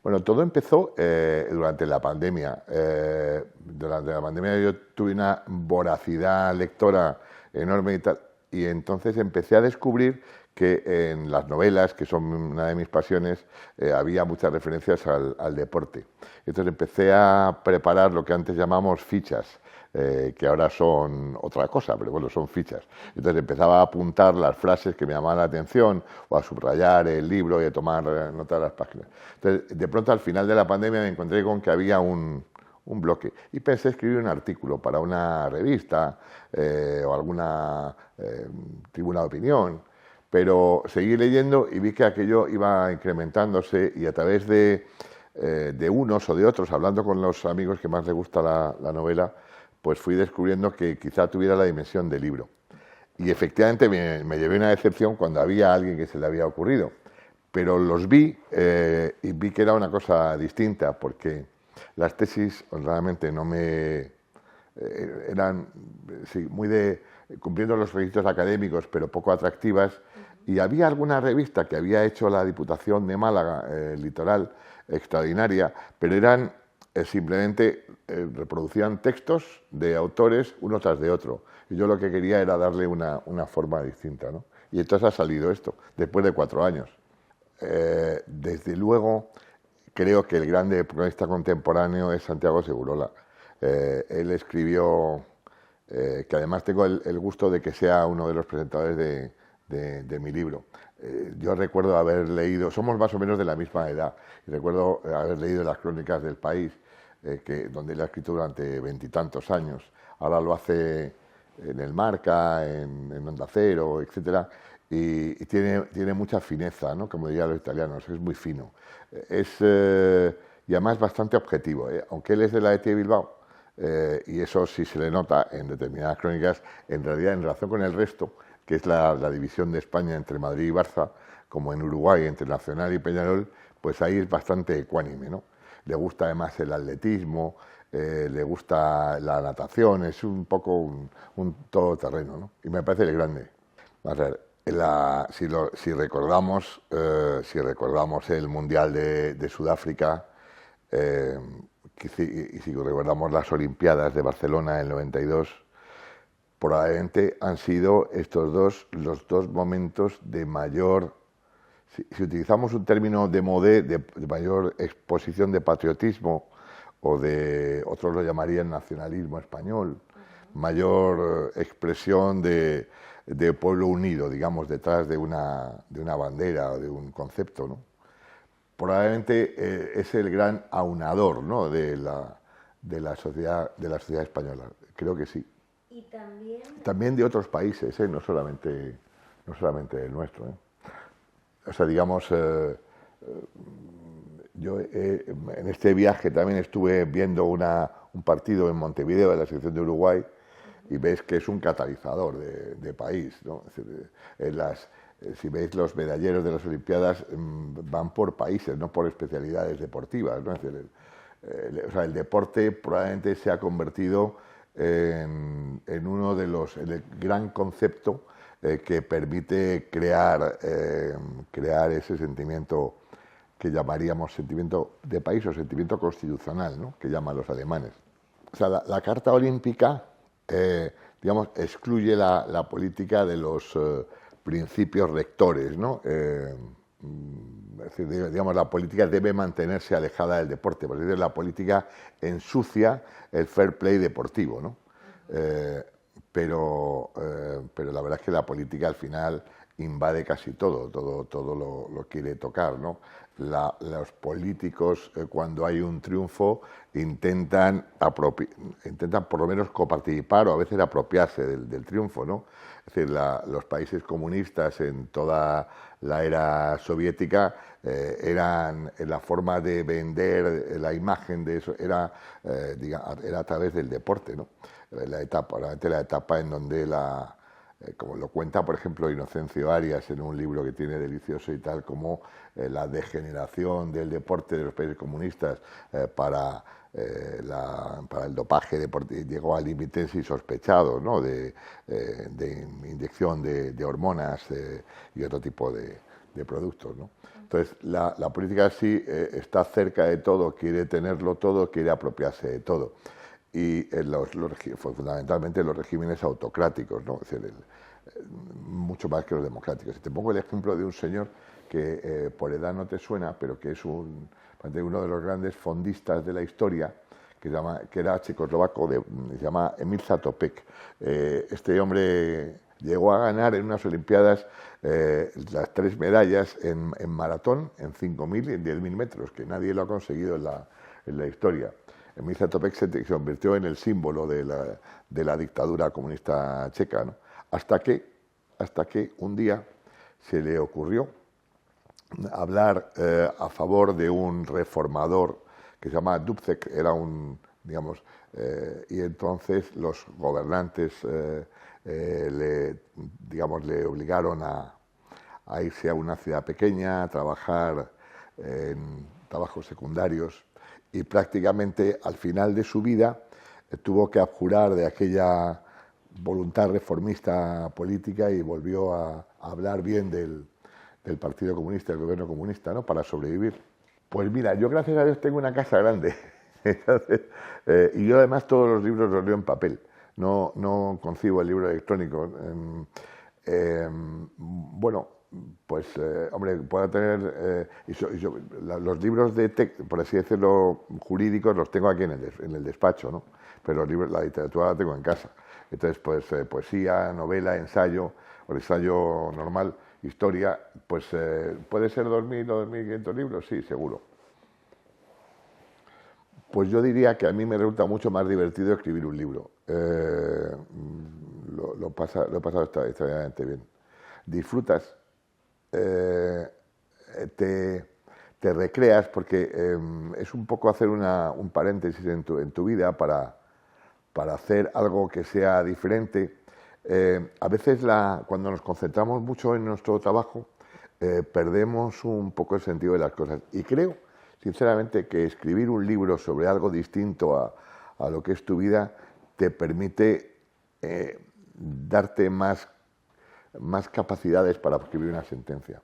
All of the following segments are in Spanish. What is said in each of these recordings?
Bueno, todo empezó durante la pandemia. Durante la pandemia yo tuve una voracidad lectora enorme y entonces empecé a descubrir que en las novelas, que son una de mis pasiones, había muchas referencias al deporte. Entonces empecé a preparar lo que antes llamamos fichas, que ahora son otra cosa, pero bueno, son fichas. Entonces empezaba a apuntar las frases que me llamaban la atención o a subrayar el libro y a tomar nota de las páginas. Entonces, de pronto al final de la pandemia me encontré con que había un bloque y pensé escribir un artículo para una revista o alguna tribuna de opinión, pero seguí leyendo y vi que aquello iba incrementándose y a través de unos o de otros, hablando con los amigos que más les gusta la novela, pues fui descubriendo que quizá tuviera la dimensión del libro. Y efectivamente me llevé una decepción cuando había alguien que se le había ocurrido, pero los vi y vi que era una cosa distinta, porque las tesis realmente no me... eran sí, muy de cumpliendo los requisitos académicos, pero poco atractivas. Y había alguna revista que había hecho la Diputación de Málaga, Litoral, extraordinaria, pero eran simplemente reproducían textos de autores uno tras de otro. Y yo lo que quería era darle una forma distinta, ¿no? Y entonces ha salido esto, después de 4 años. Desde luego, creo que el grande cronista contemporáneo es Santiago Segurola. Él escribió, que además tengo el gusto de que sea uno de los presentadores de mi libro. Yo recuerdo haber leído, somos más o menos de la misma edad, y recuerdo haber leído las crónicas del País, donde él ha escrito durante 20 y tantos años. Ahora lo hace en El Marca, en Onda Cero, etcétera, y tiene mucha fineza, ¿no? Como dirían los italianos, es muy fino. Y además bastante objetivo, aunque él es de la ETI de Bilbao, y eso sí se le nota en determinadas crónicas, en realidad en relación con el resto, que es la división de España entre Madrid y Barça, como en Uruguay entre Nacional y Peñarol, pues ahí es bastante ecuánime, ¿no? Le gusta además el atletismo, le gusta la natación, es un poco un todoterreno, ¿no? Y me parece el grande. A ver, si recordamos el Mundial de Sudáfrica, y si recordamos las Olimpiadas de Barcelona en el 92, probablemente han sido estos los dos momentos de mayor, si utilizamos un término de modé, de mayor exposición de patriotismo, o de otros lo llamarían nacionalismo español, mayor expresión de pueblo unido, digamos, detrás de una bandera o de un concepto, ¿no? Probablemente es el gran aunador, ¿no? de la sociedad española. Creo que sí. Y también de otros países, no solamente el nuestro. O sea, digamos, yo en este viaje también estuve viendo un partido en Montevideo de la selección de Uruguay y ves que es un catalizador de país, ¿no? Es decir, si veis los medalleros de las Olimpiadas van por países, no por especialidades deportivas, ¿no? Es decir, o sea, el deporte probablemente se ha convertido en uno de el gran concepto que permite crear ese sentimiento que llamaríamos sentimiento de país o sentimiento constitucional, ¿no? Que llaman los alemanes. O sea, la Carta Olímpica, digamos, excluye la política de los principios rectores, ¿no? Es decir, digamos, la política debe mantenerse alejada del deporte, porque la política ensucia el fair play deportivo, ¿no? Pero la verdad es que la política al final invade casi todo lo quiere tocar, ¿no? Los políticos, cuando hay un triunfo, intentan por lo menos coparticipar o a veces apropiarse del triunfo, ¿no? Es decir, los países comunistas en toda la era soviética eran la forma de vender la imagen de eso era a través del deporte, ¿no? La etapa en donde como lo cuenta, por ejemplo, Inocencio Arias en un libro que tiene delicioso y tal, como la degeneración del deporte de los países comunistas para el dopaje deportivo llegó a límites insospechados, ¿no? de inyección de hormonas y otro tipo de productos, ¿no? Uh-huh. Entonces, la política sí está cerca de todo, quiere tenerlo todo, quiere apropiarse de todo. Y fundamentalmente los regímenes autocráticos, ¿no? Es decir, mucho más que los democráticos. Y te pongo el ejemplo de un señor que por edad no te suena, pero que es uno de los grandes fondistas de la historia, que era checoslovaco, se llama Emil Zatopek. Este hombre llegó a ganar en unas Olimpiadas las 3 medallas en maratón, en 5.000 y en 10.000 metros, que nadie lo ha conseguido en la historia. Emil Zatopek se convirtió en el símbolo de la dictadura comunista checa, ¿no? Hasta que un día se le ocurrió hablar a favor de un reformador que se llama Dubček, era y entonces los gobernantes le obligaron a irse a una ciudad pequeña, a trabajar en trabajos secundarios, y prácticamente al final de su vida tuvo que abjurar de aquella voluntad reformista política y volvió a hablar bien del Partido Comunista, del gobierno comunista, ¿no? Para sobrevivir. Pues mira, yo gracias a Dios tengo una casa grande. Entonces, y yo además todos los libros los leo en papel. No concibo el libro electrónico. Bueno, pues, hombre, puedo tener... los libros por así decirlo, jurídicos los tengo aquí en el despacho, ¿no? Pero los libros, la literatura la tengo en casa. Entonces, pues, poesía, novela, ensayo, o ensayo normal, historia, pues puede ser 2.000 o 2.500 libros, sí, seguro. Pues yo diría que a mí me resulta mucho más divertido escribir un libro. Lo he pasado extraordinariamente bien. Disfrutas, te recreas, porque es un poco hacer un paréntesis en tu vida para hacer algo que sea diferente. A veces cuando nos concentramos mucho en nuestro trabajo, perdemos un poco el sentido de las cosas. Y creo, sinceramente, que escribir un libro sobre algo distinto a lo que es tu vida te permite darte más capacidades para escribir una sentencia.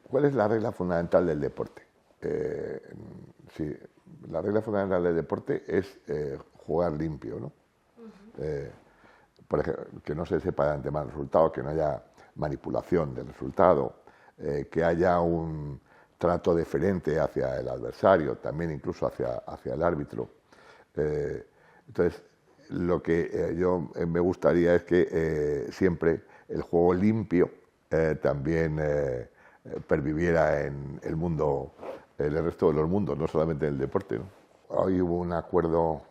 ¿Cuál es la regla fundamental del deporte? Sí, la regla fundamental del deporte es jugar limpio, ¿no? Por ejemplo, que no se sepa de antemano el resultado, que no haya manipulación del resultado, que haya un trato deferente hacia el adversario, también incluso hacia el árbitro. Entonces, lo que yo me gustaría es que siempre el juego limpio también perviviera en el mundo, en el resto de los mundos, no solamente en el deporte, ¿no? Hoy hubo un acuerdo,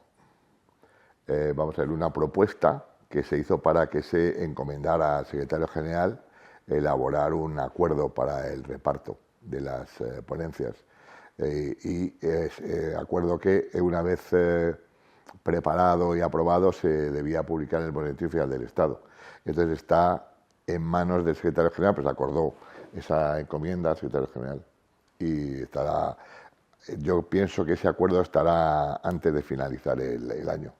vamos a ver, una propuesta que se hizo para que se encomendara al secretario general elaborar un acuerdo para el reparto de las ponencias. Acuerdo que una vez preparado y aprobado se debía publicar en el Boletín Oficial del Estado. Entonces está en manos del secretario general, pues acordó esa encomienda al secretario general y estará, yo pienso que ese acuerdo estará antes de finalizar el año.